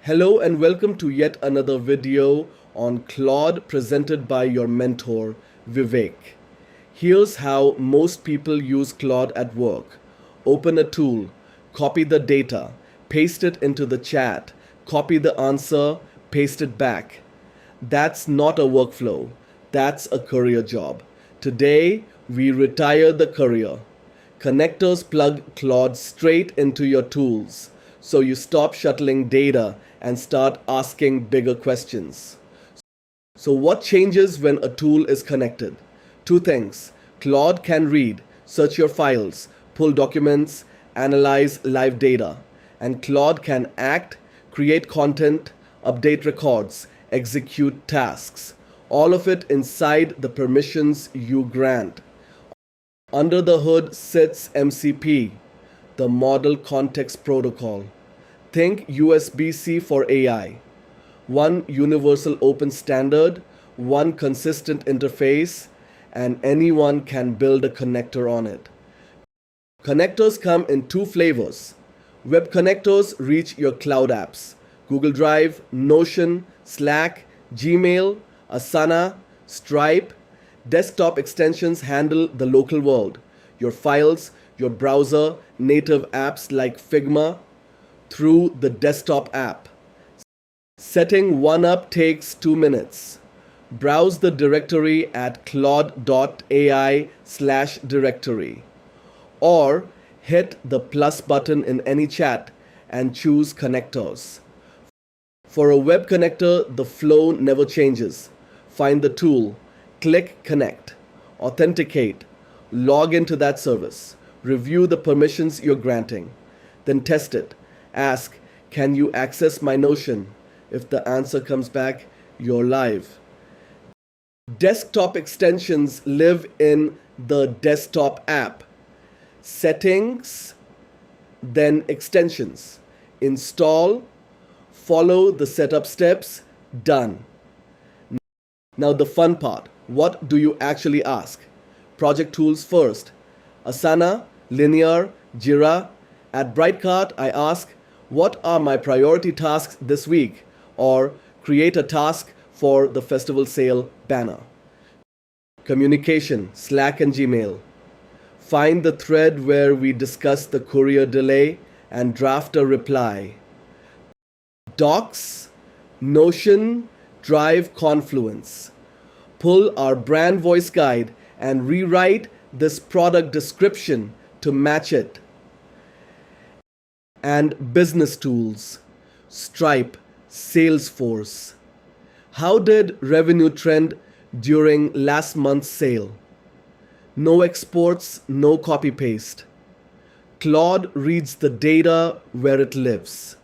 Hello and welcome to yet another video on Claude presented by your mentor, Vivek. Here's how most people use Claude at work. Open a tool, copy the data, paste it into the chat, copy the answer, paste it back. That's not a workflow, that's a career job. Today, we retire the career. Connectors plug Claude straight into your tools, so you stop shuttling data and start asking bigger questions. So what changes when a tool is connected? Two things. Claude can read, search your files, pull documents, analyze live data. And Claude can act, create content, update records, execute tasks. All of it inside the permissions you grant. Under the hood sits MCP, the Model Context Protocol. Think USB-C for AI. One universal open standard, one consistent interface, and anyone can build a connector on it. Connectors come in two flavors. Web connectors reach your cloud apps: Google Drive, Notion, Slack, Gmail, Asana, Stripe. Desktop extensions handle the local world, your files, your browser, native apps like Figma, through the desktop app. Setting one up takes 2 minutes. Browse the directory at claude.ai/directory. Or hit the plus button in any chat and choose connectors. For a web connector, the flow never changes. Find the tool, click connect, authenticate, log into that service, review the permissions you're granting, then test it. Ask, can you access my Notion? If the answer comes back, you're live. Desktop extensions live in the desktop app. Settings, then extensions. Install, follow the setup steps, done. Now the fun part. What do you actually ask? Project tools first. Asana, Linear, Jira. At Brightcart, I ask, what are my priority tasks this week? Or create a task for the festival sale banner. Communication, Slack and Gmail. Find the thread where we discuss the courier delay and draft a reply. Docs, Notion, Drive, Confluence. Pull our brand voice guide and rewrite this product description to match it. And business tools, Stripe, Salesforce. How did revenue trend during last month's sale? No exports, no copy paste. Claude reads the data where it lives.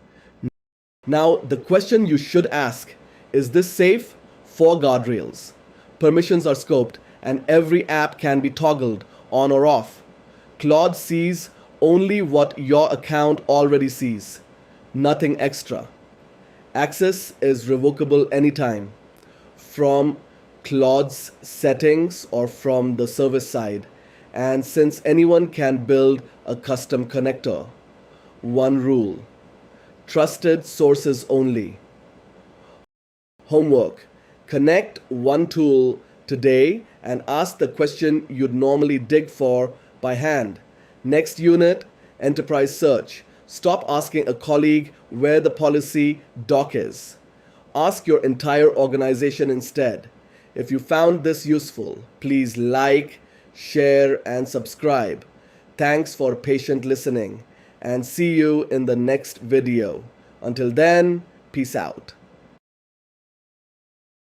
Now, the question you should ask, is this safe? 4 guardrails. Permissions are scoped and every app can be toggled on or off. Claude sees only what your account already sees, nothing extra. Access is revocable anytime from Claude's settings or from the service side. And since anyone can build a custom connector, one rule: trusted sources only. Homework: connect one tool today and ask the question you'd normally dig for by hand. Next unit, enterprise search. Stop asking a colleague where the policy doc is. Ask your entire organization instead. If you found this useful, please like, share, and subscribe. Thanks for patient listening, and see you in the next video. Until then, peace out.